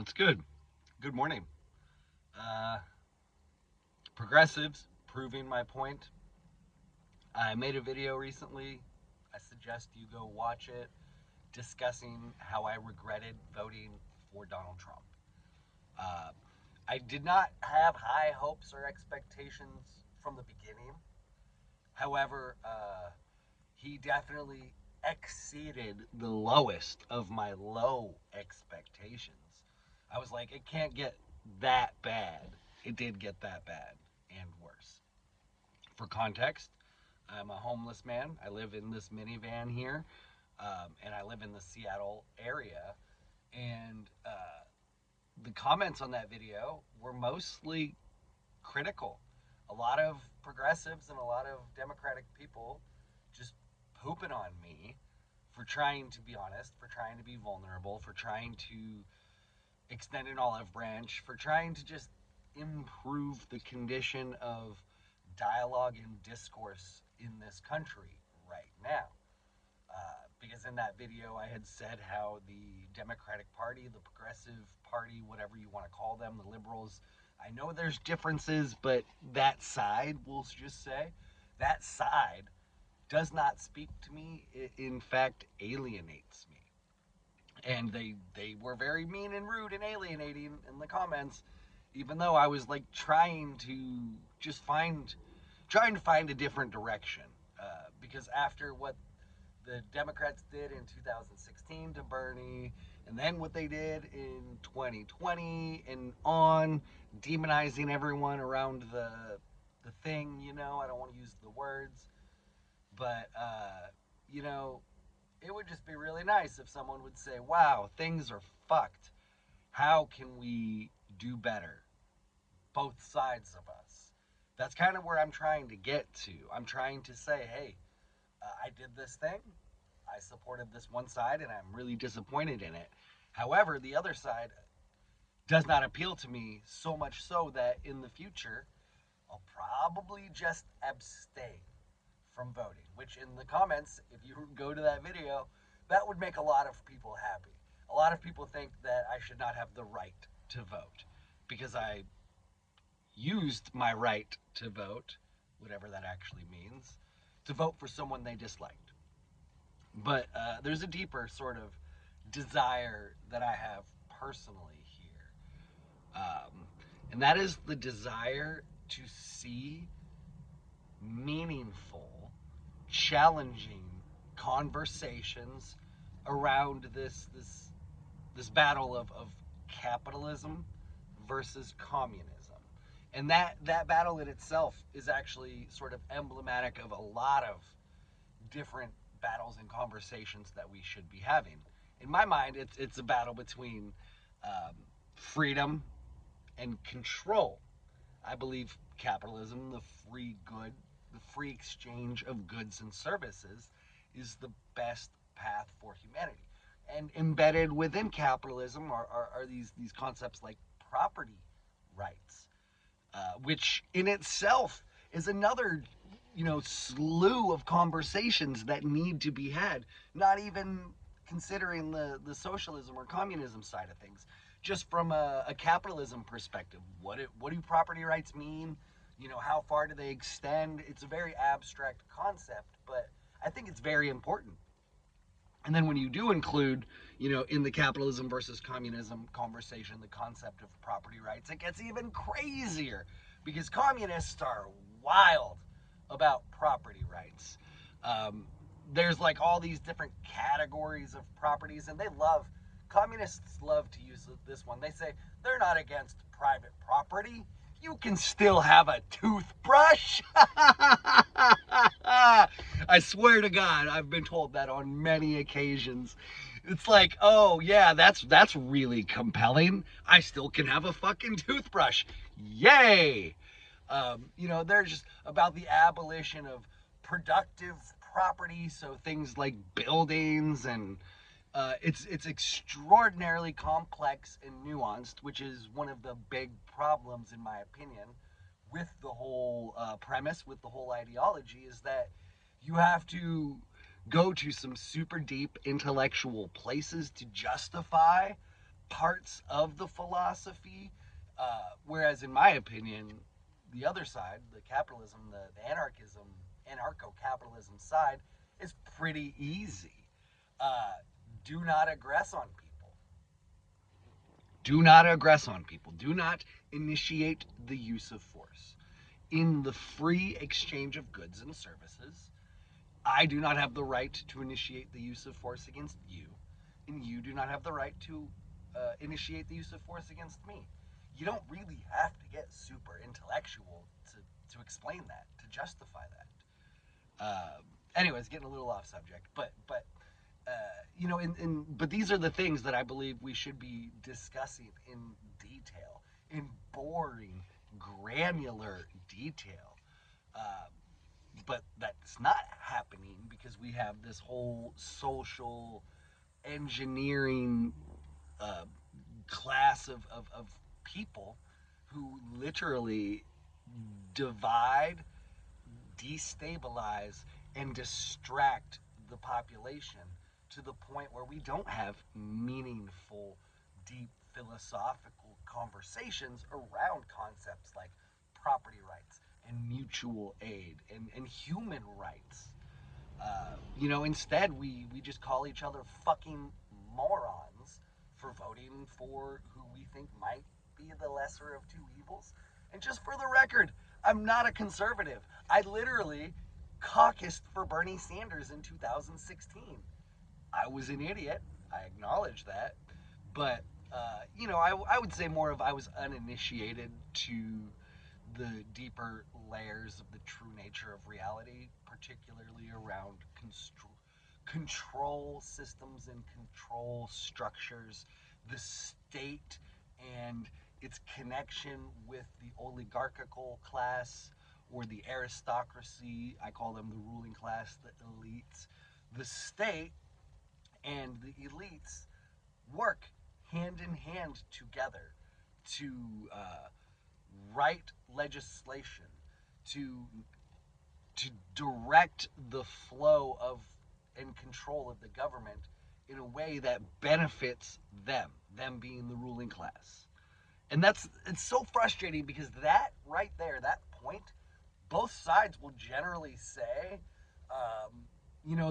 What's good? Good morning. Uh, Progressives proving my point. I made a video recently. I suggest you go watch it discussing how I regretted voting for Donald Trump. Uh, I did not have high hopes or expectations from the beginning. However, he definitely exceeded the lowest of my low expectations. I was like, it can't get that bad. It did get that bad and worse. For context, I'm a homeless man. I live in this minivan here, and I live in the Seattle area. And the comments on that video were mostly critical. A lot of progressives and a lot of Democratic people just pooping on me for trying to be honest, for trying to be vulnerable, for trying to extend an olive branch, for trying to just improve the condition of dialogue and discourse in this country right now. Because in that video, I had said how the Democratic Party, the Progressive Party, whatever you want to call them, the liberals, I know there's differences, but that side, we'll just say, that side does not speak to me. It, in fact, alienates me. And they were very mean and rude and alienating in the comments, even though I was like trying to just find a different direction. Because after what the Democrats did in 2016 to Bernie, and then what they did in 2020 and on, demonizing everyone around the thing. I don't want to use the words, but you know, it would just be really nice if someone would say, "Wow, things are fucked. How can we do better?" Both sides of us. That's kind of where I'm trying to get to. I'm trying to say, "Hey, I did this thing. I supported this one side, and I'm really disappointed in it. However, the other side does not appeal to me so much so that in the future, I'll probably just abstain from voting." Which, in the comments, if you go to that video, that would make a lot of people happy. A lot of people think that I should not have the right to vote because I used my right to vote, whatever that actually means, to vote for someone they disliked. But there's a deeper sort of desire that I have personally here. And that is the desire to see meaningful, challenging conversations around this battle of capitalism versus communism. And that battle in itself is actually sort of emblematic of a lot of different battles and conversations that we should be having. In my mind, it's a battle between freedom and control. I believe capitalism, the free good, the free exchange of goods and services, is the best path for humanity. And embedded within capitalism are these concepts like property rights, which in itself is another slew of conversations that need to be had, not even considering the socialism or communism side of things, just from a capitalism perspective. What do property rights mean? How far do they extend? It's a very abstract concept, but I think it's very important. And then when you do include, in the capitalism versus communism conversation, the concept of property rights, it gets even crazier because communists are wild about property rights. There's like all these different categories of properties, and communists love to use this one. They say they're not against private property. You can still have a toothbrush. I swear to God, I've been told that on many occasions. It's like, oh yeah, that's really compelling. I still can have a fucking toothbrush. Yay! They're just about the abolition of productive property, so things like buildings and it's extraordinarily complex and nuanced, which is one of the big problems, in my opinion, with the whole premise, with the whole ideology, is that you have to go to some super deep intellectual places to justify parts of the philosophy, whereas in my opinion, the other side, the capitalism, the anarchism, anarcho-capitalism side, is pretty easy. Uh, do not aggress on people. Do not aggress on people. Do not initiate the use of force. In the free exchange of goods and services, I do not have the right to initiate the use of force against you, and you do not have the right to initiate the use of force against me. You don't really have to get super intellectual to explain that, to justify that. Anyways, getting a little off subject, but but these are the things that I believe we should be discussing in detail, in boring, granular detail. But that's not happening because we have this whole social engineering uh, class of people who literally divide, destabilize, and distract the population to the point where we don't have meaningful, deep philosophical conversations around concepts like property rights and mutual aid and human rights. Instead we just call each other fucking morons for voting for who we think might be the lesser of two evils. And just for the record, I'm not a conservative. I literally caucused for Bernie Sanders in 2016. I was an idiot. I acknowledge that. But, I would say more of I was uninitiated to the deeper layers of the true nature of reality, particularly around control systems and control structures, the state and its connection with the oligarchical class or the aristocracy. I call them the ruling class, the elites. The state and the elites work hand in hand together to write legislation, to direct the flow of and control of the government in a way that benefits them being the ruling class. And it's so frustrating because that right there, that point, both sides will generally say,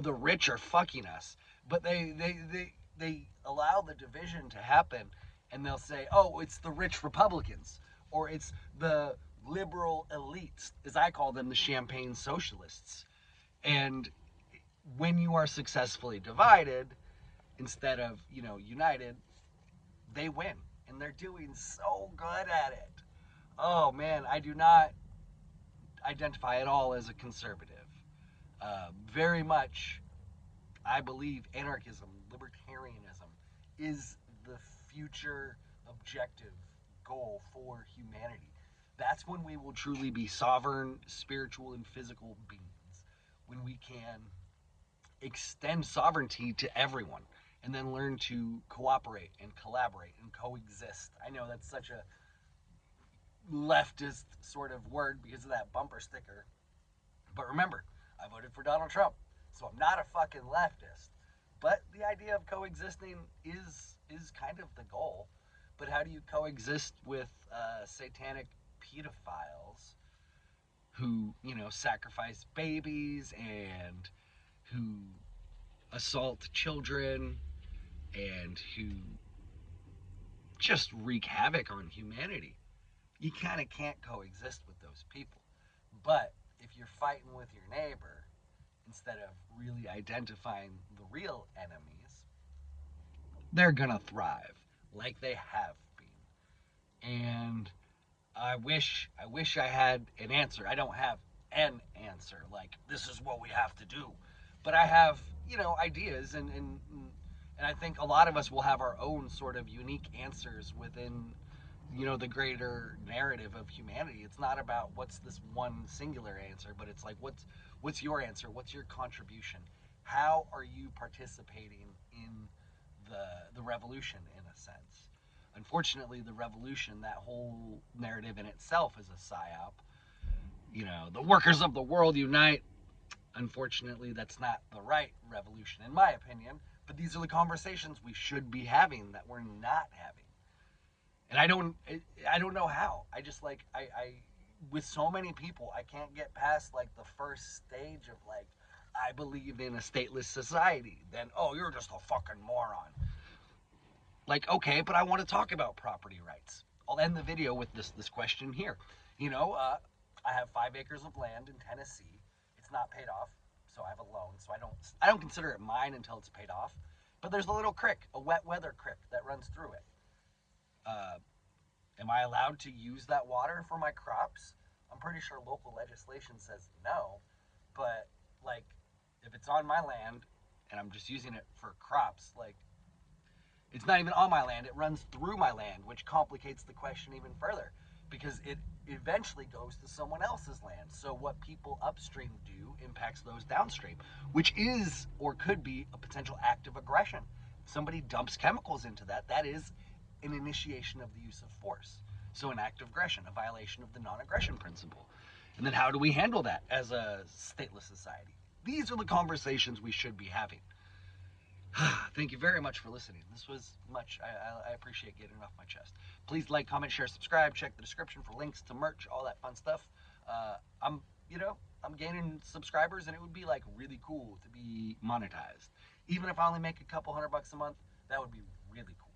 the rich are fucking us, but they allow the division to happen, and they'll say, oh, it's the rich Republicans, or it's the liberal elites, as I call them, the champagne socialists. And when you are successfully divided instead of united, they win, and they're doing so good at it. Oh man, I do not identify at all as a conservative. Very much, I believe anarchism, libertarianism, is the future objective goal for humanity. That's when we will truly be sovereign, spiritual, and physical beings. When we can extend sovereignty to everyone and then learn to cooperate and collaborate and coexist. I know that's such a leftist sort of word because of that bumper sticker. But remember, I voted for Donald Trump, so I'm not a fucking leftist. But the idea of coexisting is kind of the goal. But how do you coexist with satanic pedophiles who sacrifice babies and who assault children and who just wreak havoc on humanity? You kind of can't coexist with those people. But if you're fighting with your neighbor instead of really identifying the real enemies, they're gonna thrive like they have been. And I wish I had an answer. I don't have an answer like this is what we have to do, but I have ideas, and I think a lot of us will have our own sort of unique answers within the greater narrative of humanity. It's not about what's this one singular answer, but it's like what's your answer? What's your contribution? How are you participating in the revolution in a sense? Unfortunately, the revolution, that whole narrative in itself is a psyop. The workers of the world unite. Unfortunately, that's not the right revolution, in my opinion. But these are the conversations we should be having that we're not having. And I don't know how. I just like I with so many people, I can't get past like the first stage of like I believe in a stateless society. Then oh, you're just a fucking moron. Like okay, but I want to talk about property rights. I'll end the video with this question here. You know, I have 5 acres of land in Tennessee. It's not paid off, so I have a loan. So I don't consider it mine until it's paid off. But there's a little creek, a wet weather creek that runs through it. Uh, Am I allowed to use that water for my crops? I'm pretty sure local legislation says no, but like if it's on my land and I'm just using it for crops, like it's not even on my land, it runs through my land, which complicates the question even further because it eventually goes to someone else's land. So what people upstream do impacts those downstream, which is or could be a potential act of aggression. If somebody dumps chemicals into that, that is an initiation of the use of force. So an act of aggression, a violation of the non-aggression principle. And then how do we handle that as a stateless society? These are the conversations we should be having. Thank you very much for listening. This was much. I appreciate getting it off my chest. Please like, comment, share, subscribe. Check the description for links to merch, all that fun stuff. I'm, I'm gaining subscribers, and it would be like really cool to be monetized. Even if I only make a couple $100 a month, that would be really cool.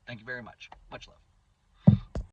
Thank you very much. Much love.